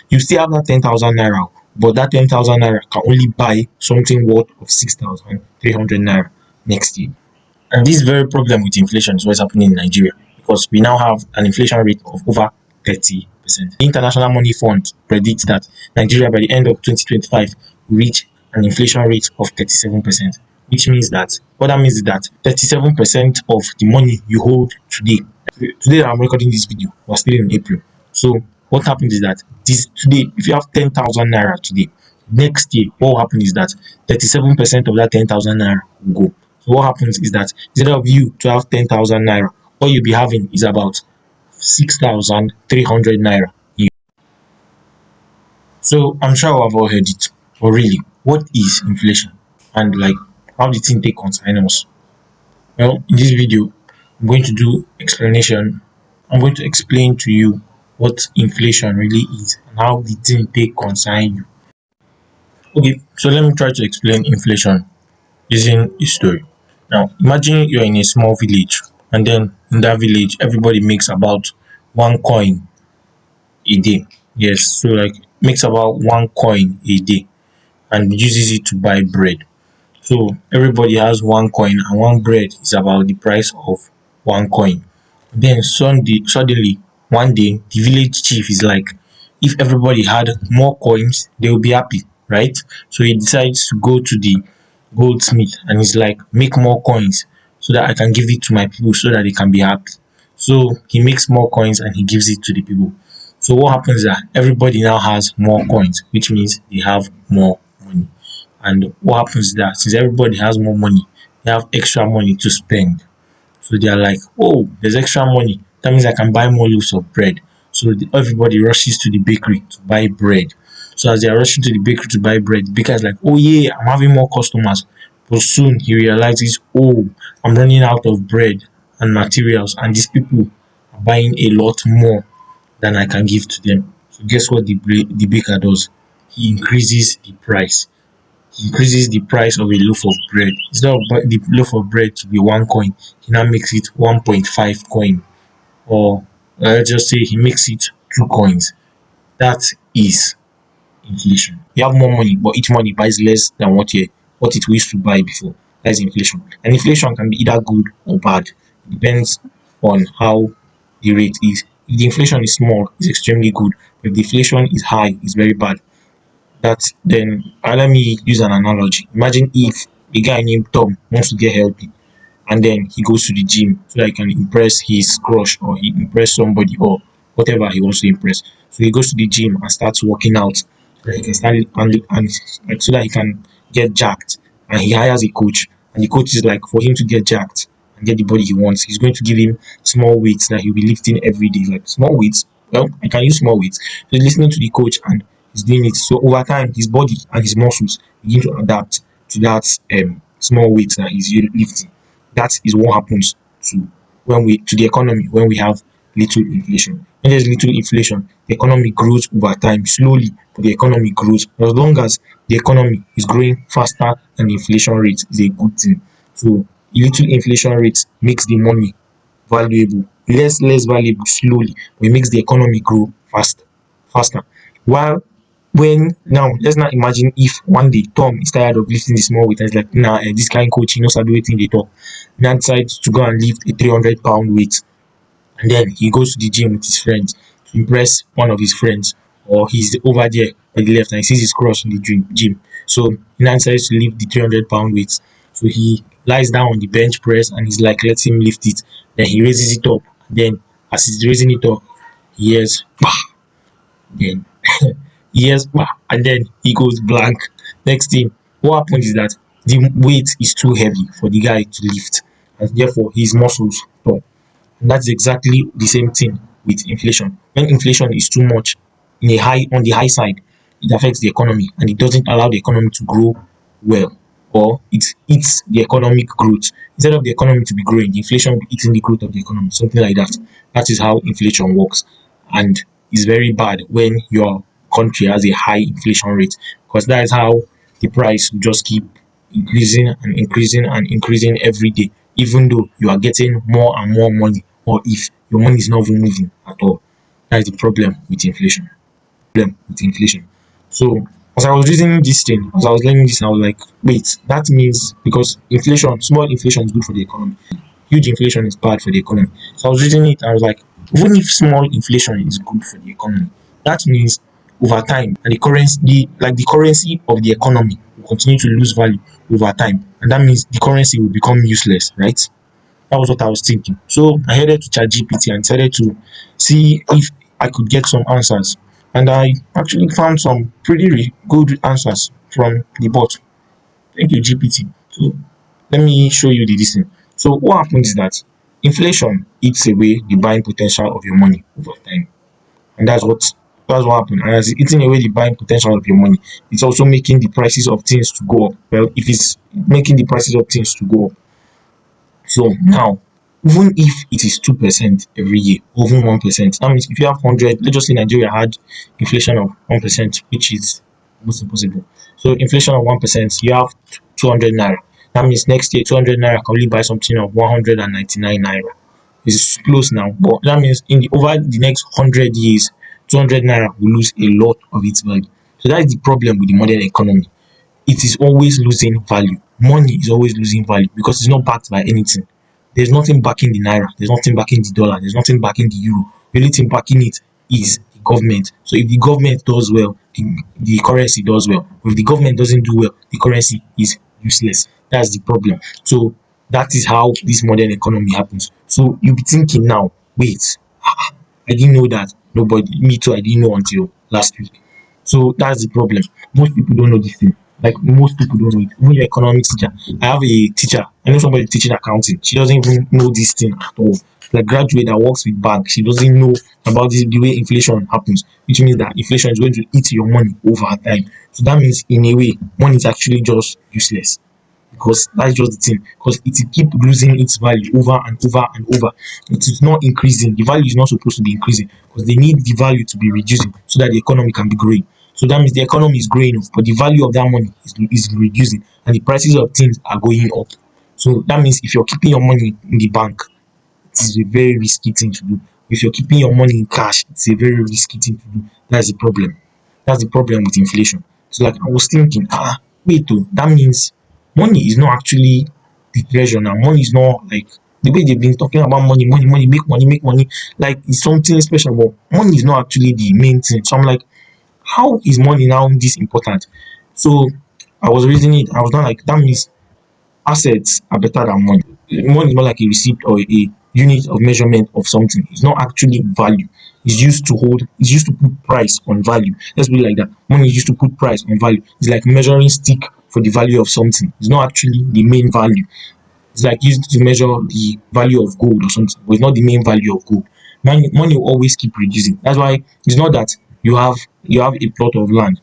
You still have that 10,000 naira, but that 10,000 naira can only buy something worth of 6,300 naira next year. And this very problem with inflation is what's happening in Nigeria, because we now have an inflation rate of over 30%. The International Money Fund predicts that Nigeria by the end of 2025 will reach an inflation rate of 37%, which means that what that means is that 37% of the money you hold today that I'm recording this video, we're still in April. So what happens is that this today, if you have 10,000 naira today, next year, what will happen is that 37% of that 10,000 naira will go. So what happens is that instead of you to have 10,000 naira, what you'll be having is about 6,300 naira. So I'm sure I've all heard it, but really, what is inflation, and like how the thing take concern us? Well, in this video, I'm going to do explanation. I'm going to explain to you what inflation really is and how the thing take concern you. Okay, so let me try to explain inflation using a story. Now, imagine you're in a small village, and then in that village, everybody makes about 1 coin a day. Yes, so like makes about 1 coin a day and uses it to buy bread. So everybody has 1 coin, and one bread is about the price of 1 coin. Then suddenly one day the village chief is like, if everybody had more coins, they will be happy, right? So he decides to go to the goldsmith and he's like, make more coins so that I can give it to my people so that they can be happy. So he makes more coins and he gives it to the people. So what happens is that everybody now has more coins, which means they have more money. And what happens is that since everybody has more money, they have extra money to spend. So they are like, oh, there's extra money. That means I can buy more loaves of bread. So everybody rushes to the bakery to buy bread. So as they are rushing to the bakery to buy bread, the baker is like, oh yeah, I'm having more customers. But soon he realizes, oh, I'm running out of bread and materials, and these people are buying a lot more than I can give to them. So guess what the baker does? He increases the price. He increases the price of a loaf of bread. Instead of the loaf of bread to be 1 coin, he now makes it 1.5 coin. Or let's just say he makes it 2 coins. That is inflation. You have more money, but each money buys less than what it used to buy before. That's inflation. And inflation can be either good or bad. It depends on how the rate is. If the inflation is small, it's extremely good. If the inflation is high, it's very bad. That then let me use an analogy. Imagine if a guy named Tom wants to get healthy, and then he goes to the gym so that he can impress his crush, or he impress somebody, or whatever he wants to impress. So he goes to the gym and starts working out so that he can start and like so that he can get jacked. And he hires a coach, and the coach is like, for him to get jacked and get the body he wants, he's going to give him small weights that he'll be lifting every day. Like small weights. Well, I can use small weights. So he's listening to the coach and he's doing it. So over time, his body and his muscles begin to adapt to that small weight that he's lifting. That is what happens to the economy when we have little inflation. When there's little inflation, the economy grows over time slowly, but the economy grows. As long as the economy is growing faster than the inflation rate, is a good thing. So little inflation rate makes the money valuable, less valuable slowly, but it makes the economy grow faster. While when now let's not imagine if one day Tom is tired of lifting the small weight and it's like, nah, this kind coach, he knows how to do it in the talk. Now decides to go and lift a 300 pound weight, and then he goes to the gym with his friends to impress one of his friends, or he's over there on the left and he sees his cross in the gym. So he now decides to lift the 300 pound weight. So he lies down on the bench press and he's like, let him lift it. Then he raises it up. Then as he's raising it up, he hears bah! Then he hears bah! And then he goes blank. Next thing, what happens is that the weight is too heavy for the guy to lift, and therefore his muscles stop. And that's exactly the same thing with inflation. When inflation is too much on the high side, it affects the economy and it doesn't allow the economy to grow well, or it eats the economic growth. Instead of the economy to be growing, the inflation will be eating the growth of the economy, something like that. That is how inflation works. And it's very bad when your country has a high inflation rate, because that is how the price will just keep increasing and increasing and increasing every day, even though you are getting more and more money, or if your money is not even moving at all. That is the problem with inflation. problem with inflation. So as I was reasoning this thing, as I was learning this, I was like, wait, that means because inflation, small inflation is good for the economy, huge inflation is bad for the economy. So I was reasoning it and I was like, even if small inflation is good for the economy, that means over time and the currency of the economy will continue to lose value over time. And that means the currency will become useless, right? That was what I was thinking. So I headed to ChatGPT and decided to see if I could get some answers. And I actually found some pretty good answers from the bot. Thank you, GPT. So let me show you the this thing. So what happens is that inflation eats away the buying potential of your money over time. And that's what happened. And as it's eating away the buying potential of your money, it's also making the prices of things to go up. Well, if it's making the prices of things to go up, so now, even if it is 2% every year, or even 1%, that means if you have 100, let's just say Nigeria had inflation of 1%, which is almost impossible. So inflation of 1%, you have 200 naira. That means next year 200 naira can only buy something of 199 naira. It's close now, but that means in the over the next 100 years, 200 naira will lose a lot of its value. So that is the problem with the modern economy. It is always losing value. Money is always losing value because it's not backed by anything. There's nothing backing the naira, there's nothing backing the dollar, there's nothing backing the euro. The only thing backing it is the government. So if the government does well, the currency does well. If the government doesn't do well, the currency is useless. That's the problem. So that is how this modern economy happens. So you'll be thinking now, wait, I didn't know that. Nobody, me too, I didn't know until last week. So that's the problem. Most people don't know this thing. Like most people don't know it. Even your economics teacher. I have a teacher. I know somebody teaching accounting. She doesn't even know this thing at all. Like graduate that works with bank, she doesn't know about this, the way inflation happens, which means that inflation is going to eat your money over time. So that means in a way, money is actually just useless because that's just the thing. Because it will keep losing its value over and over and over. It is not increasing. The value is not supposed to be increasing because they need the value to be reducing so that the economy can be growing. So that means the economy is growing, but the value of that money is reducing and the prices of things are going up. So that means if you're keeping your money in the bank, it is a very risky thing to do. If you're keeping your money in cash, it's a very risky thing to do. That's the problem. That's the problem with inflation. So like I was thinking, wait though, that means money is not actually the treasure now. Money is not like the way they've been talking about money, money, money, make money, like it's something special, but money is not actually the main thing. So I'm like, how is money now this important? So I was reasoning it. I was not like that means assets are better than money. Money is more like a receipt or a unit of measurement of something. It's not actually value. It's used to put price on value. Let's be like that. Money is used to put price on value. It's like measuring stick for the value of something. It's not actually the main value. It's like used to measure the value of gold or something, but it's not the main value of gold. Money will always keep reducing. That's why it's not that you have a plot of land.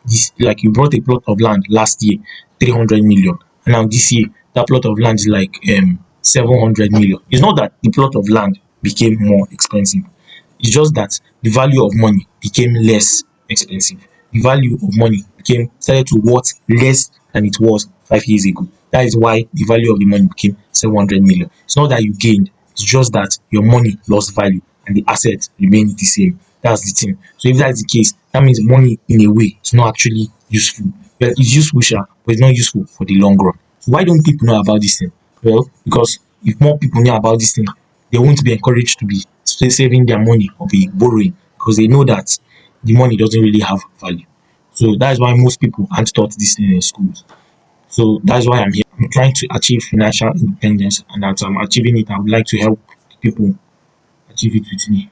This like you bought a plot of land last year, 300 million, and now this year that plot of land is like 700 million. It's not that the plot of land became more expensive. It's just that the value of money became less expensive. The value of money became started to worth less than it was 5 years ago. That is why the value of the money became 700 million. It's not that you gained, it's just that your money lost value and the asset remained the same. That's the thing. So if that's the case, that means money in a way is not actually useful. Well, it's useful, sure, but it's not useful for the long run. So why don't people know about this thing? Well, because if more people know about this thing, they won't be encouraged to be saving their money or be borrowing because they know that the money doesn't really have value. So that's why most people aren't taught this thing in schools. So that's why I'm here. I'm trying to achieve financial independence, and as I'm achieving it, I would like to help people achieve it with me.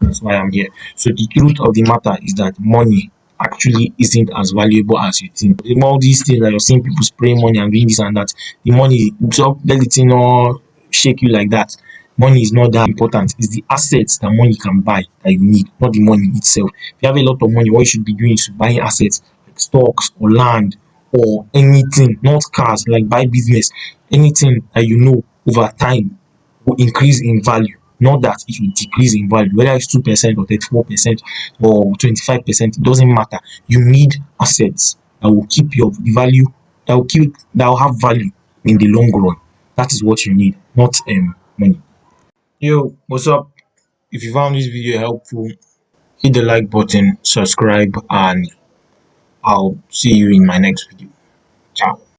That's why I'm here. So the truth of the matter is that money actually isn't as valuable as you think. All these things that you're seeing people spraying money and doing this and that, the money, so let the thing not shake you like that. Money is not that important. It's the assets that money can buy that you need, not the money itself. If you have a lot of money, what you should be doing is buying assets like stocks or land or anything, not cars, like buy business, anything that you know over time will increase in value, not that it will decrease in value, whether it's 2% or 34% or 25%, it doesn't matter. You need assets that will keep your the value, that will have value in the long run. That is what you need, not money. Yo, what's up? If you found this video helpful, hit the like button, subscribe, and I'll see you in my next video. Ciao.